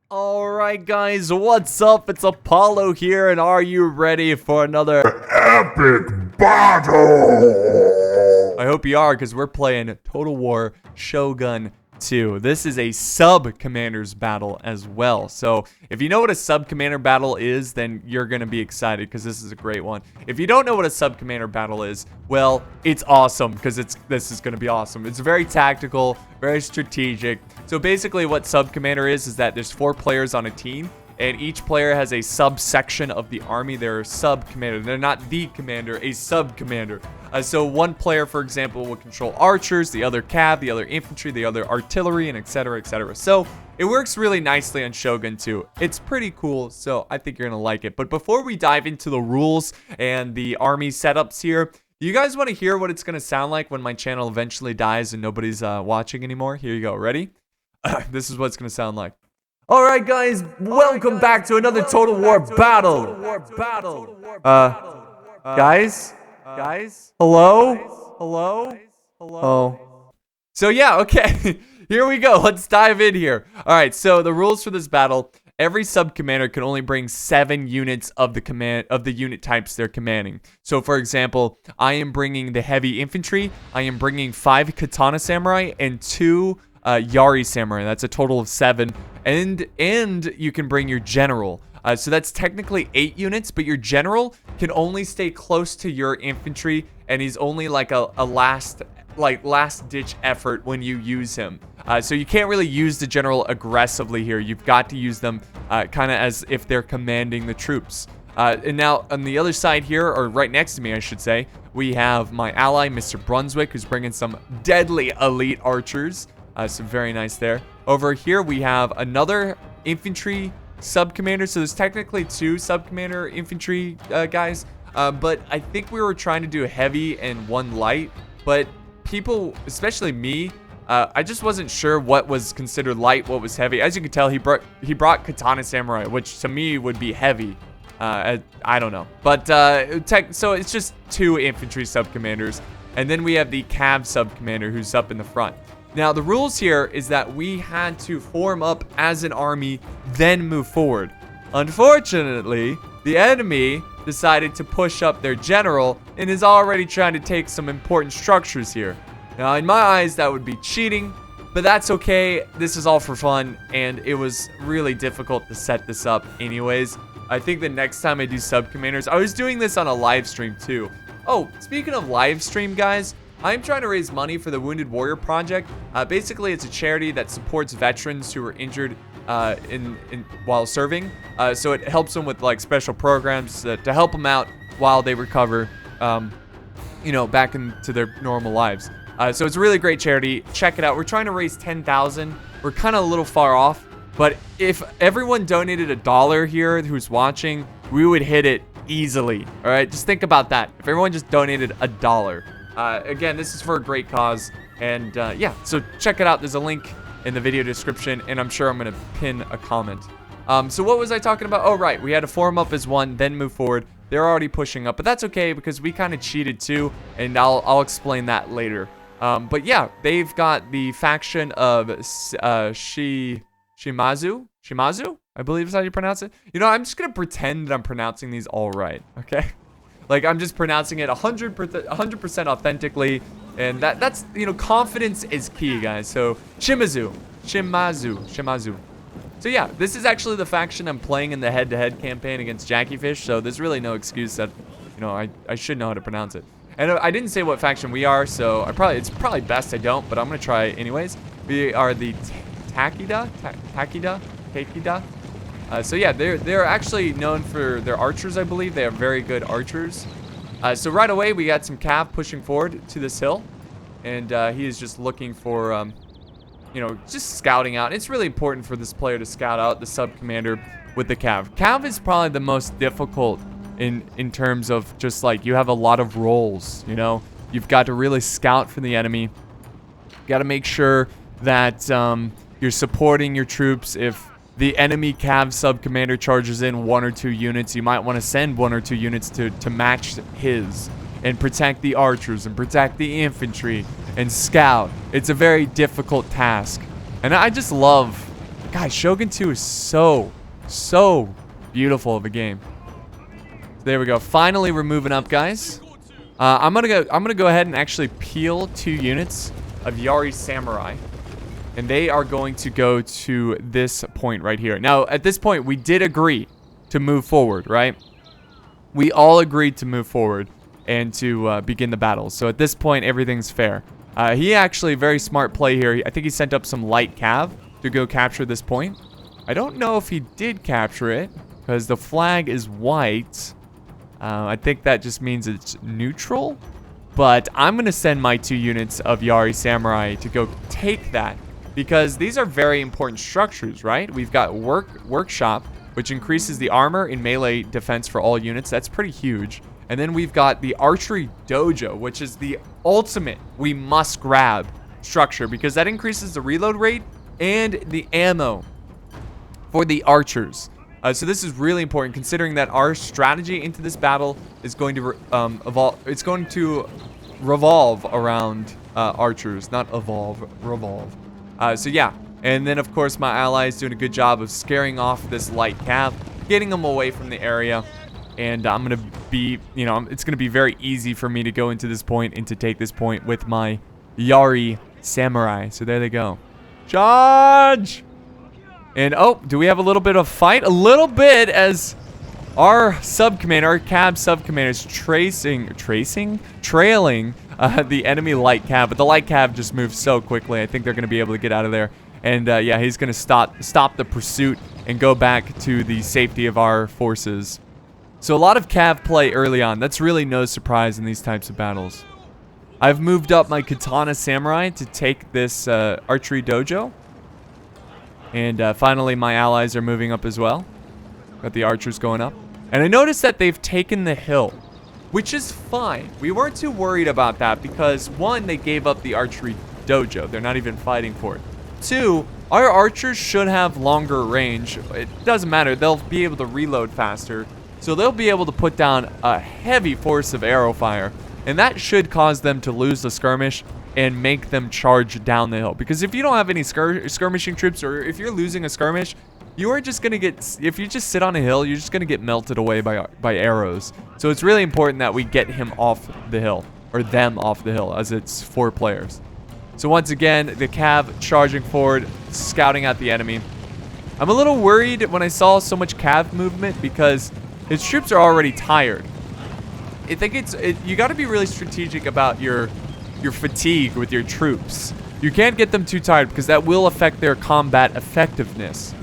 Alright guys, what's up? It's Apollo here, and are you ready for another epic battle? I hope you are, because we're playing Total War Shogun 2. This is a sub-commander's battle as well. So, if you know what a sub-commander battle is, then you're going to be excited, because this is a great one. If you don't know what a sub-commander battle is, well, it's awesome, because this is going to be awesome. It's very tactical, very strategic. So basically what sub-commander is that there's 4 players on a team, and each player has a subsection of the army. They're a sub-commander. They're not the commander, a sub-commander. So one player, for example, will control archers, the other cav, the other infantry, the other artillery, and etc, etc. So it works really nicely on Shogun 2. It's pretty cool, so I think you're going to like it. But before we dive into the rules and the army setups here, you guys want to hear what it's going to sound like when my channel eventually dies and nobody's watching anymore? Here you go. Ready? This is what it's going to sound like. Alright guys, welcome back to another Total War battle. Guys? Hello? Oh. So yeah, okay. Here we go. Let's dive in here. Alright, so the rules for this battle. Every sub-commander can only bring 7 units of the unit types they're commanding. So for example, I am bringing the heavy infantry, I am bringing 5 katana samurai, and 2 Yari samurai. That's a total of 7. And you can bring your general. So that's technically 8 units, but your general can only stay close to your infantry, and he's only like a last ditch effort when you use him. So you can't really use the general aggressively here. You've got to use them kind of as if they're commanding the troops. And now on the other side here, or right next to me, I should say, we have my ally, Mr. Brunswick, who's bringing some deadly elite archers. So very nice there. Over here, we have another infantry sub-commander. So there's technically 2 sub-commander infantry guys. But I think we were trying to do a heavy and 1 light. But people, especially me, I just wasn't sure what was considered light, what was heavy. As you can tell, he brought katana samurai, which to me would be heavy. I don't know. But so it's just 2 infantry sub-commanders. And then we have the cav sub-commander who's up in the front. Now, the rules here is that we had to form up as an army, then move forward. Unfortunately, the enemy decided to push up their general and is already trying to take some important structures here. Now, in my eyes, that would be cheating, but that's okay. This is all for fun, and it was really difficult to set this up anyways. I think the next time I do sub-commanders, I was doing this on a live stream too. Oh, speaking of live stream, guys, I'm trying to raise money for the Wounded Warrior Project. Basically, it's a charity that supports veterans who were injured while serving. So it helps them with like special programs to help them out while they recover, back into their normal lives. So it's a really great charity. Check it out. We're trying to raise 10,000. We're kind of a little far off, but if everyone donated $1 here who's watching, we would hit it easily. All right, just think about that. If everyone just donated $1. Again, this is for a great cause, and yeah, so check it out. There's a link in the video description, and I'm sure I'm going to pin a comment. So what was I talking about? Oh, right, we had to form up as 1, then move forward. They're already pushing up, but that's okay because we kind of cheated too, and I'll explain that later. But yeah, they've got the faction of Shimazu, I believe is how you pronounce it. You know, I'm just going to pretend that I'm pronouncing these all right, okay? Like, I'm just pronouncing it 100% authentically, and that's, confidence is key, guys. So, Shimazu. So, yeah, this is actually the faction I'm playing in the head-to-head campaign against Jackie Fish, so there's really no excuse that, I should know how to pronounce it. And I didn't say what faction we are, so it's probably best I don't, but I'm going to try anyways. We are the Takida. So yeah, they're actually known for their archers, I believe. They are very good archers. So right away, we got some cav pushing forward to this hill. And he is just looking for, just scouting out. It's really important for this player to scout out the sub-commander with the cav. Cav is probably the most difficult in terms of just like, you have a lot of roles, You've got to really scout for the enemy. You got to make sure that you're supporting your troops. If the enemy cav sub-commander charges in 1 or 2 units, you might want to send 1 or 2 units to match his and protect the archers and protect the infantry and scout. It's a very difficult task. And I just love Guys, Shogun 2 is so beautiful of a game. So there we go. Finally, we're moving up, guys. I'm gonna go ahead and actually peel 2 units of Yari Samurai, and they are going to go to this point right here. Now, at this point, we did agree to move forward, right? We all agreed to move forward and to begin the battle. So at this point, everything's fair. He actually, very smart play here. I think he sent up some light cav to go capture this point. I don't know if he did capture it because the flag is white. I think that just means it's neutral. But I'm going to send my 2 units of Yari Samurai to go take that because these are very important structures, right? We've got workshop, which increases the armor and melee defense for all units. That's pretty huge. And then we've got the archery dojo, which is the ultimate we must grab structure because that increases the reload rate and the ammo for the archers. So this is really important considering that our strategy into this battle is going to evolve. It's going to revolve around archers, not evolve, revolve. So yeah, and then of course my ally is doing a good job of scaring off this light cav, getting them away from the area. And I'm going to be, it's going to be very easy for me to go into this point and to take this point with my Yari Samurai. So there they go. Charge! And, oh, do we have a little bit of fight? A little bit as our sub-commander, our cab sub-commander is trailing the enemy light cav. But the light cav just moves so quickly. I think they're going to be able to get out of there. And, yeah, he's going to stop the pursuit and go back to the safety of our forces. So a lot of cav play early on. That's really no surprise in these types of battles. I've moved up my Katana Samurai to take this archery dojo. And finally my allies are moving up as well. Got the archers going up. And I noticed that they've taken the hill, which is fine. We weren't too worried about that because 1, they gave up the archery dojo. They're not even fighting for it. 2, our archers should have longer range. It doesn't matter. They'll be able to reload faster. So they'll be able to put down a heavy force of arrow fire. And that should cause them to lose the skirmish and make them charge down the hill. Because if you don't have any skirmishing troops, or if you're losing a skirmish, you are just going to get, if you just sit on a hill, you're just going to get melted away by arrows. So it's really important that we get him off the hill, or them off the hill, as it's 4 players. So once again, the cav charging forward, scouting out the enemy. I'm a little worried when I saw so much cav movement because his troops are already tired. I think you got to be really strategic about your fatigue with your troops. You can't get them too tired because that will affect their combat effectiveness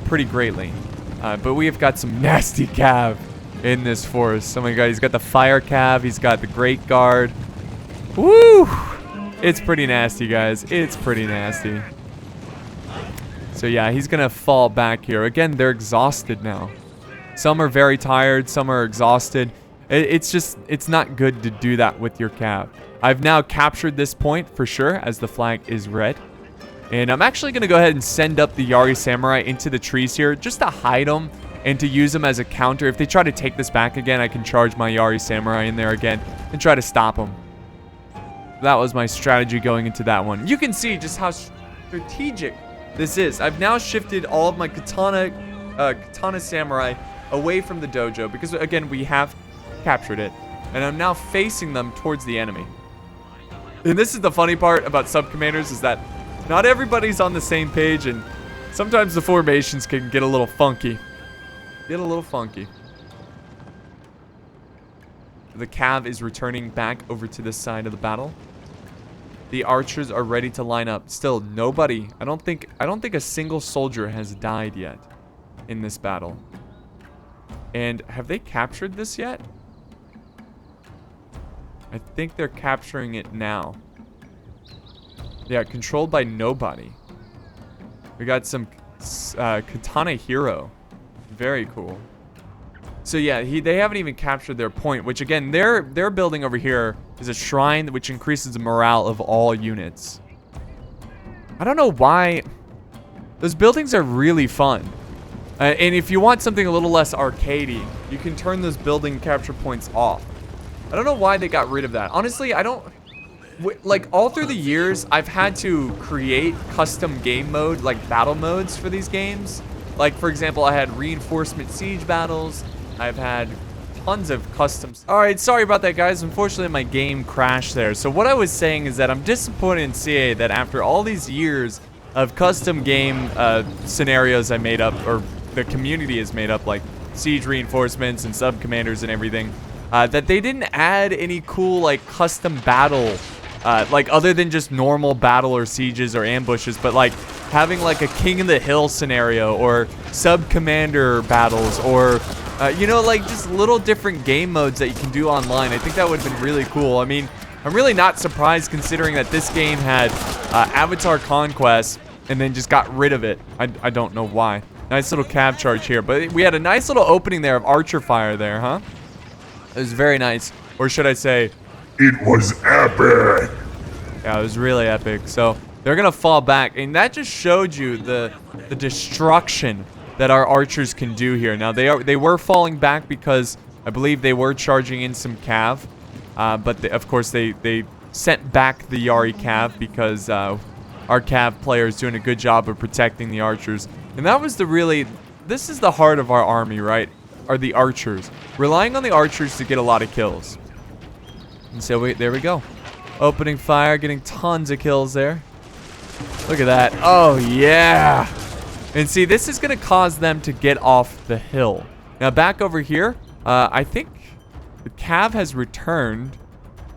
pretty greatly. But we have got some nasty cav in this force. Oh my god, he's got the fire cav, he's got the great guard. Woo! It's pretty nasty, guys. It's pretty nasty. So yeah, he's gonna fall back here. Again, they're exhausted now. Some are very tired, some are exhausted. It's not good to do that with your cav. I've now captured this point for sure as the flag is red. And I'm actually going to go ahead and send up the Yari Samurai into the trees here just to hide them and to use them as a counter. If they try to take this back again, I can charge my Yari Samurai in there again and try to stop them. That was my strategy going into that one. You can see just how strategic this is. I've now shifted all of my Katana Samurai away from the dojo because, again, we have captured it. And I'm now facing them towards the enemy. And this is the funny part about sub-commanders is that not everybody's on the same page, and sometimes the formations can get a little funky. The cav is returning back over to this side of the battle. The archers are ready to line up. Still, nobody. I don't think a single soldier has died yet in this battle. And have they captured this yet? I think they're capturing it now. Yeah, controlled by nobody. We got some Katana Hero. Very cool. So yeah, they haven't even captured their point, which again, their building over here is a shrine which increases the morale of all units. I don't know why. Those buildings are really fun. And if you want something a little less arcadey, you can turn those building capture points off. I don't know why they got rid of that. Honestly, I don't like all through the years, I've had to create custom game mode, like battle modes for these games. Like for example, I had reinforcement siege battles. I've had tons of customs. All right, sorry about that, guys. Unfortunately, my game crashed there. So what I was saying is that I'm disappointed in CA that after all these years of custom game scenarios I made up, or the community has made up, like siege reinforcements and sub commanders and everything, that they didn't add any cool like custom battle, like other than just normal battle or sieges or ambushes, but like having like a King of the Hill scenario or sub commander battles, or you know, like just little different game modes that you can do online. I think that would have been really cool. I mean, I'm really not surprised considering that this game had Avatar Conquest and then just got rid of it. I don't know why. Nice little cav charge here, but we had a nice little opening there of archer fire there, huh? It was very nice. Or should I say, it was epic. Yeah, it was really epic. So they're gonna fall back, and that just showed you the destruction that our archers can do here. Now they were falling back because I believe they were charging in some cav, but of course they sent back the Yari cav because our cav player is doing a good job of protecting the archers. And that was this is the heart of our army, right? Are the archers. Relying on the archers to get a lot of kills. And so there we go. Opening fire, getting tons of kills there. Look at that. Oh, yeah. And see, this is going to cause them to get off the hill. Now, back over here, I think the cav has returned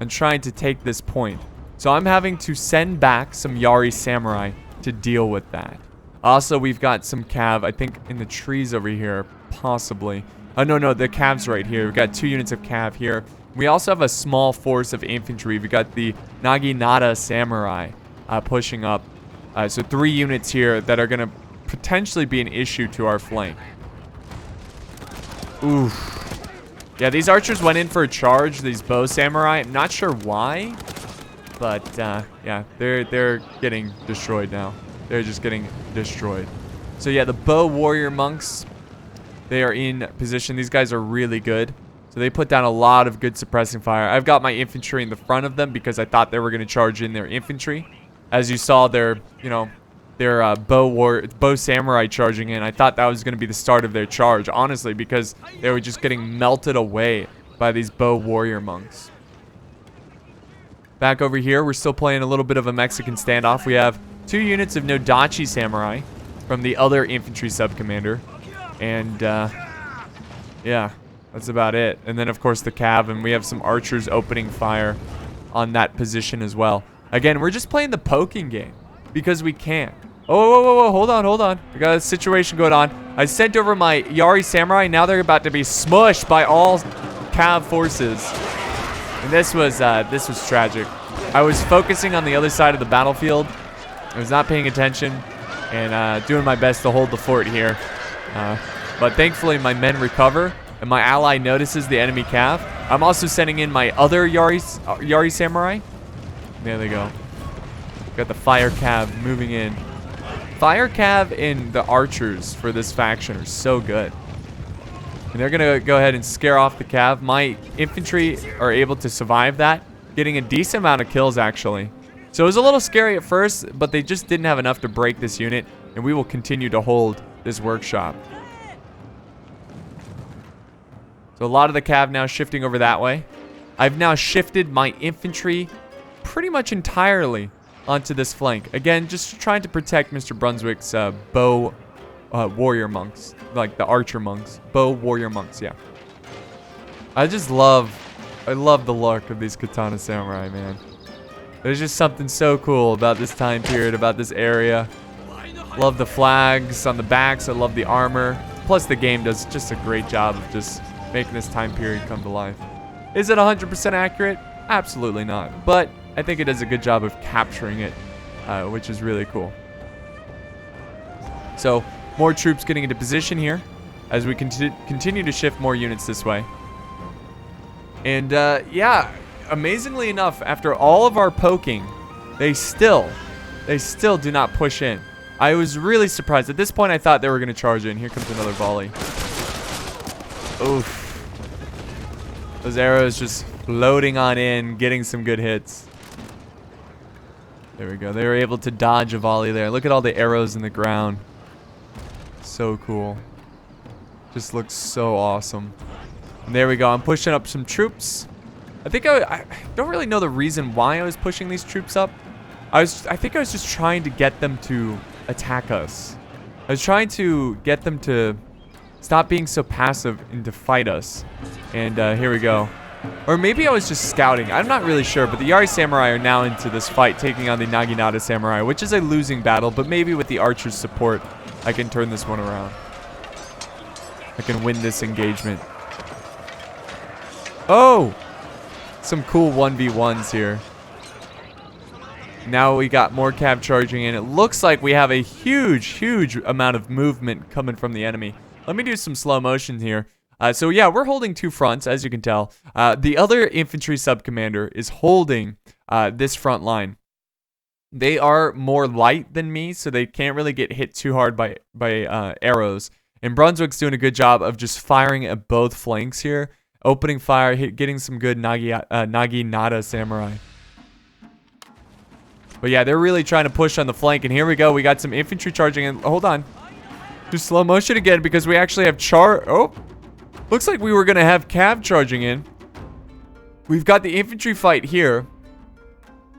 and trying to take this point. So I'm having to send back some Yari samurai to deal with that. Also, we've got some cav, I think, in the trees over here, possibly. Oh, no, the cav's right here. We've got 2 units of cav here. We also have a small force of infantry. We got the Naginata samurai pushing up. So 3 units here that are going to potentially be an issue to our flank. Oof. Yeah, these archers went in for a charge, these bow samurai. I'm not sure why, but yeah, they're getting destroyed now. They're just getting destroyed. So yeah, the bow warrior monks, they are in position. These guys are really good. So they put down a lot of good suppressing fire. I've got my infantry in the front of them because I thought they were going to charge in their infantry. As you saw, their bow samurai charging in. I thought that was going to be the start of their charge, honestly, because they were just getting melted away by these bow warrior monks. Back over here, we're still playing a little bit of a Mexican standoff. We have 2 units of Nodachi samurai from the other infantry sub-commander. And, yeah, that's about it. And then, of course, the cav, and we have some archers opening fire on that position as well. Again, we're just playing the poking game because we can. Oh, whoa, hold on. We got a situation going on. I sent over my Yari samurai. Now they're about to be smushed by all cav forces. And this was tragic. I was focusing on the other side of the battlefield. I was not paying attention and doing my best to hold the fort here. But thankfully, my men recover, and my ally notices the enemy cav. I'm also sending in my other Yari samurai. There they go. Got the fire cav moving in. Fire cav and the archers for this faction are so good. And they're going to go ahead and scare off the cav. My infantry are able to survive that, getting a decent amount of kills, actually. So it was a little scary at first, but they just didn't have enough to break this unit, and we will continue to hold this workshop. So a lot of the cav now shifting over that way. I've now shifted my infantry pretty much entirely onto this flank. Again, just trying to protect Mr. Brunswick's bow warrior monks, like the archer monks. Bow warrior monks, yeah. I love the look of these katana samurai, man. There's just something so cool about this time period, about this area. Love the flags on the backs. I love the armor. Plus, the game does just a great job of just making this time period come to life. Is it 100% accurate? Absolutely not. But I think it does a good job of capturing it, which is really cool. So, more troops getting into position here as we continue to shift more units this way. And, yeah, amazingly enough, after all of our poking, they still do not push in. I was really surprised. At this point, I thought they were going to charge in. Here comes another volley. Oof. Those arrows just floating on in, getting some good hits. There we go. They were able to dodge a volley there. Look at all the arrows in the ground. So cool. Just looks so awesome. And there we go. I'm pushing up some troops. I think I don't really know the reason why I was pushing these troops up. I think I was just trying to get them to attack us. I was trying to get them to stop being so passive and to fight us. And here we go. Or maybe I was just scouting. I'm not really sure, but the Yari Samurai are now into this fight, taking on the Naginata Samurai, which is a losing battle, but maybe with the archer's support, I can turn this one around. I can win this engagement. Oh! Some cool 1v1s here. Now we got more cav charging in. It looks like we have a huge amount of movement coming from the enemy. Let me do some slow motion here. So yeah, we're holding two fronts, as you can tell. The other infantry sub-commander is holding this front line. They are more light than me, so they can't really get hit too hard by arrows. And Brunswick's doing a good job of just firing at both flanks here. Opening fire, getting some good Naginata Samurai. But yeah, they're really trying to push on the flank. And here we go. We got some infantry charging in. Hold on. Do slow motion again because we actually have Oh. Looks like we were going to have cav charging in. We've got the infantry fight here.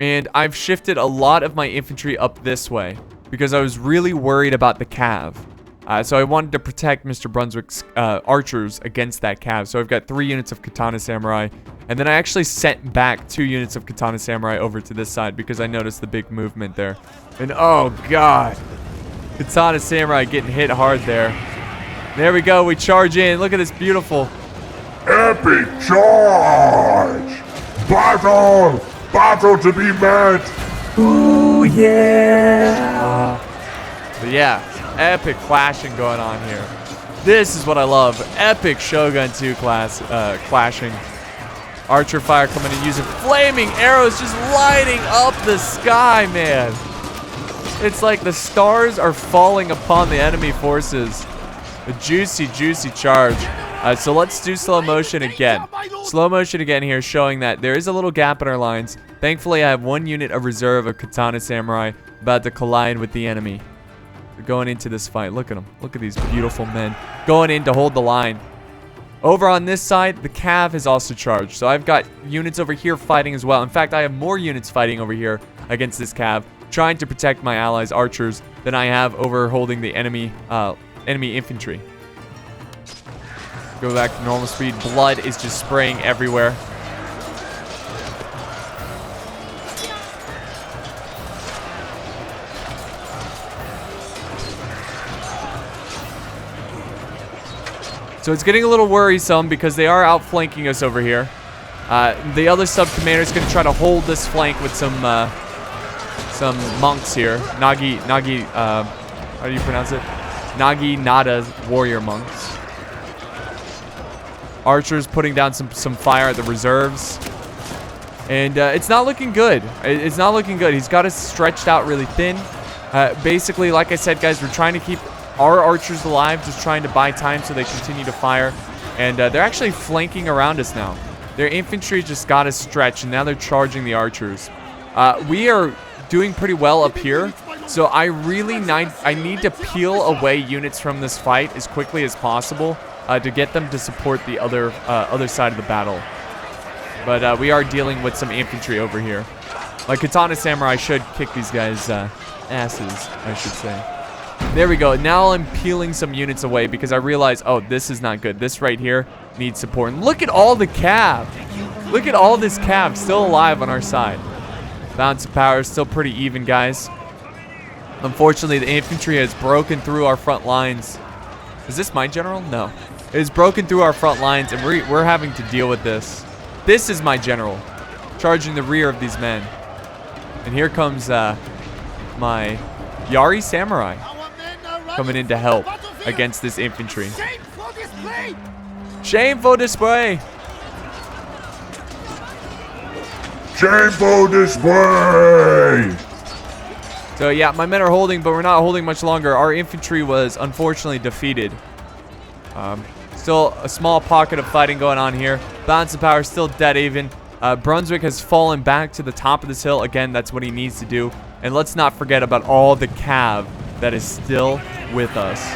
And I've shifted a lot of my infantry up this way because I was really worried about the cav. So I wanted to protect Mr. Brunswick's archers against that cav. So I've got 3 units of Katana Samurai. And then I actually sent back 2 units of Katana Samurai over to this side because I noticed the big movement there. And oh god. Katana Samurai getting hit hard there. There we go. We charge in. Look at this beautiful. Epic charge! Battle! Battle to be met! Ooh, yeah! But yeah, epic clashing going on here. This is what I love. Epic Shogun 2 clashing. Archer fire coming in using flaming arrows, just lighting up the sky, man. It's like the stars are falling upon the enemy forces. A juicy charge. So let's do slow motion again. Slow motion again here, showing that there is a little gap in our lines. Thankfully, I have 1 unit of reserve of Katana Samurai about to collide with the enemy. They're going into this fight. Look at them. Look at these beautiful men going in to hold the line. Over on this side, the cav has also charged. So I've got units over here fighting as well. In fact, I have more units fighting over here against this cav, trying to protect my allies' archers than I have over holding the enemy infantry. Go back to normal speed. Blood is just spraying everywhere. So it's getting a little worrisome because they are outflanking us over here. The other sub-commander is going to try to hold this flank with some monks here. How do you pronounce it? Naginata warrior monks. Archers putting down some fire at the reserves. And it's not looking good. It's not looking good. He's got us stretched out really thin. Basically, like I said, guys, we're trying to keep our archers alive, just trying to buy time so they continue to fire. And they're actually flanking around us now. Their infantry just got us stretched, and now they're charging the archers. We are doing pretty well up here. So I need to peel away units from this fight as quickly as possible to get them to support the other side of the battle. But we are dealing with some infantry over here. Like Katana Samurai should kick these guys' asses, I should say. There we go. Now I'm peeling some units away because I realize, oh, this is not good. This right here needs support. And look at all the cav. Look at all this cav still alive on our side. Balance of power is still pretty even, guys. Unfortunately, the infantry has broken through our front lines. Is this my general? No. It has broken through our front lines, and we're having to deal with this. This is my general, charging the rear of these men. And here comes my Yari Samurai coming in to help against this infantry. Shameful display! Shameful display! Shameful display! So yeah, my men are holding, but we're not holding much longer. Our infantry was unfortunately defeated. Still a small pocket of fighting going on here. Balance of power still dead even. Brunswick has fallen back to the top of this hill. Again, that's what he needs to do. And let's not forget about all the cav that is still with us.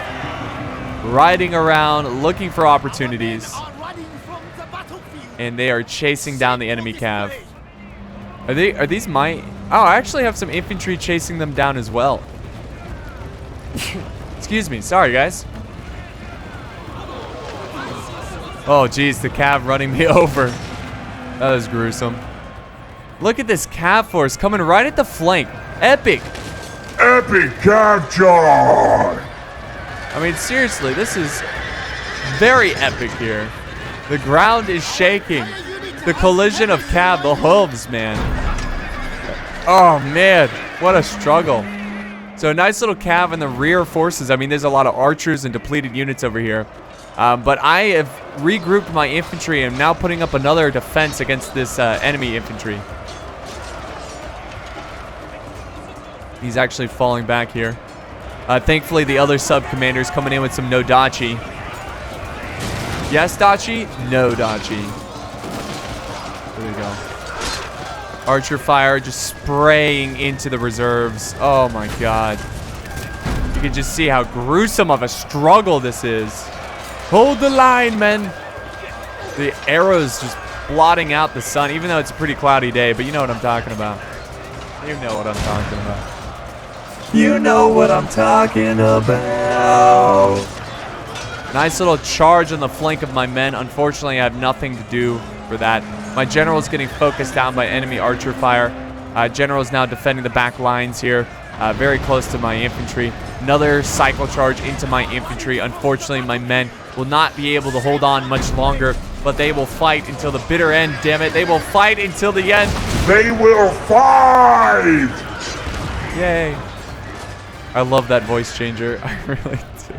Riding around, looking for opportunities. And they are chasing down the enemy cav. Are these my... Oh, I actually have some infantry chasing them down as well. Excuse me. Sorry, guys. Oh, geez. The cav running me over. That was gruesome. Look at this cav force coming right at the flank. Epic. Epic cav charge! I mean, seriously, this is very epic here. The ground is shaking. The collision of cav, the hooves, man. Oh, man. What a struggle. So, nice little cav in the rear forces. I mean, there's a lot of archers and depleted units over here. But I have regrouped my infantry and am now putting up another defense against this enemy infantry. He's actually falling back here. Thankfully, the other sub-commander's coming in with some no dachi. Yes, dachi? No dachi. There we go. Archer fire just spraying into the reserves. Oh my god. You can just see how gruesome of a struggle this is. Hold the line, men. The arrows just blotting out the sun, even though it's a pretty cloudy day, but you know what I'm talking about. You know what I'm talking about. You know what I'm talking about. Nice little charge on the flank of my men. Unfortunately, I have nothing to do for that. My general is getting focused down by enemy archer fire. General is now defending the back lines here, very close to my infantry. Another cycle charge into my infantry. Unfortunately, my men will not be able to hold on much longer, but they will fight until the bitter end, damn it. They will fight until the end. They will fight! Yay. I love that voice changer. I really do.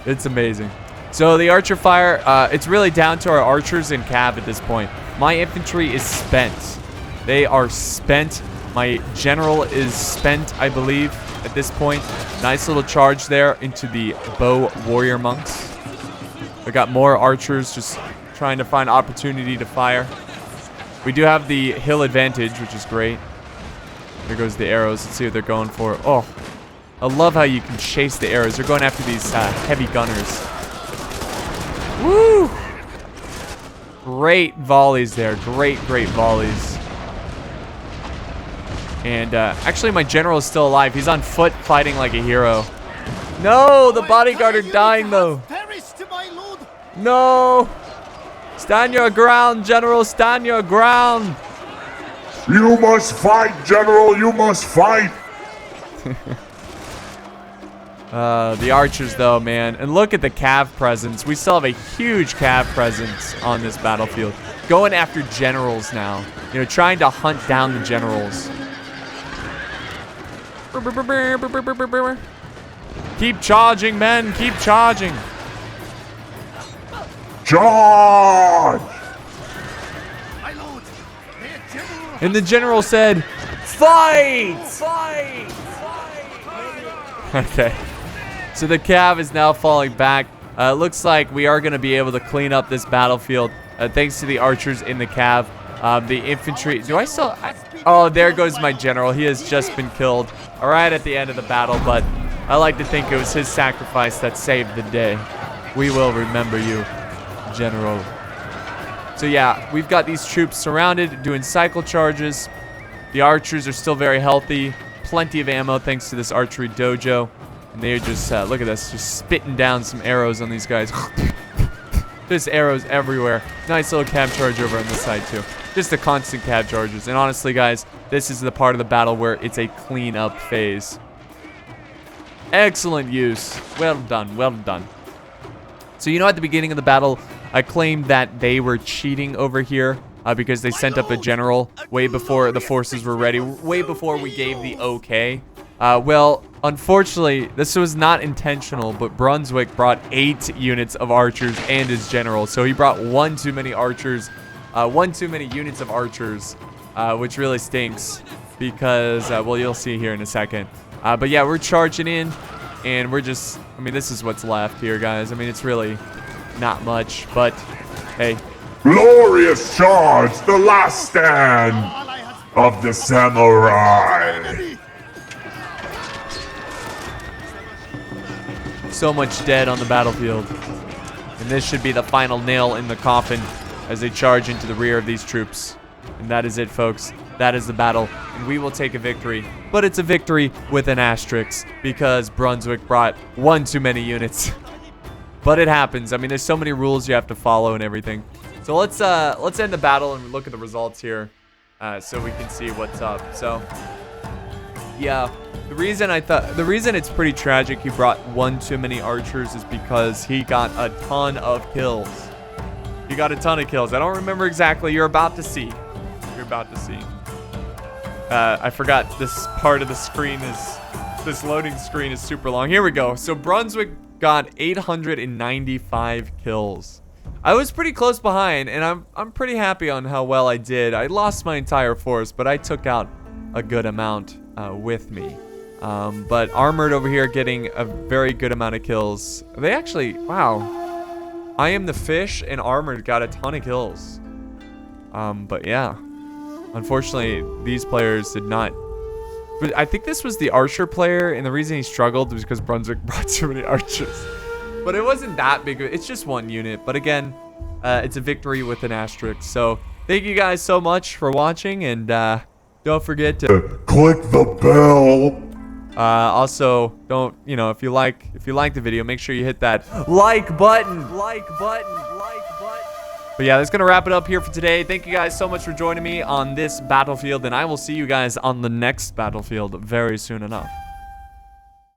It's amazing. So the archer fire, it's really down to our archers and cav at this point. My infantry is spent. They are spent. My general is spent, I believe, at this point. Nice little charge there into the bow warrior monks. We got more archers just trying to find opportunity to fire. We do have the hill advantage, which is great. There goes the arrows. Let's see what they're going for. Oh, I love how you can chase the arrows. They're going after these heavy gunners. Woo! Great volleys there. Great volleys. And actually, my general is still alive. He's on foot fighting like a hero. No, the bodyguard are dying, though. No! Stand your ground, general. Stand your ground. You must fight, general. You must fight. The archers, though, man. And look at the cav presence. We still have a huge cav presence on this battlefield. Going after generals now. You know, trying to hunt down the generals. Keep charging, men. Keep charging. Charge! And the general said, fight! Fight! Fight! Okay. So the cav is now falling back. Looks like we are going to be able to clean up this battlefield thanks to the archers in the cav. The infantry. Do I still... oh, there goes my general. He has just been killed right at the end of the battle, but I like to think it was his sacrifice that saved the day. We will remember you, general. So yeah, we've got these troops surrounded, doing cycle charges. The archers are still very healthy. Plenty of ammo thanks to this archery dojo. And they're just, look at this, just spitting down some arrows on these guys. Just arrows everywhere. Nice little cab charge over on this side too. Just the constant cab charges. And honestly, guys, this is the part of the battle where it's a cleanup phase. Excellent use. Well done, well done. So you know at the beginning of the battle, I claimed that they were cheating over here because they sent up a general way before the forces were ready, way before we gave the okay. Well, unfortunately, this was not intentional, but Brunswick brought 8 units of archers and his general. So he brought one too many archers, one too many units of archers, which really stinks because, well, you'll see here in a second. But yeah, we're charging in and we're just, I mean, this is what's left here, guys. I mean, it's really not much, but hey, Glorious charge, the last stand of the samurai. So much dead on the battlefield. And this should be the final nail in the coffin as they charge into the rear of these troops. And that is it, folks. That is the battle. And we will take a victory. But it's a victory with an asterisk because Brunswick brought one too many units. But it happens. I mean, there's so many rules you have to follow and everything. So let's end the battle and look at the results here so we can see what's up. So, yeah. The reason it's pretty tragic he brought one too many archers is because he got a ton of kills. He got a ton of kills. I don't remember exactly. You're about to see. You're about to see. I forgot this part of the screen is, this loading screen is super long. Here we go. So Brunswick got 895 kills. I was pretty close behind, and I'm pretty happy on how well I did. I lost my entire force, but I took out a good amount with me. But Armored over here getting a very good amount of kills. They actually, wow. I Am the Fish and Armored got a ton of kills. But yeah. Unfortunately, these players did not. But I think this was the Archer player, and the reason he struggled was because Brunswick brought too many Archers. But it wasn't that big. It's just one unit. But again, it's a victory with an asterisk. So thank you guys so much for watching, and don't forget to click the bell. Also, don't, if you like the video, make sure you hit that like button. But yeah, that's gonna wrap it up here for today. Thank you guys so much for joining me on this battlefield, and I will see you guys on the next battlefield very soon enough.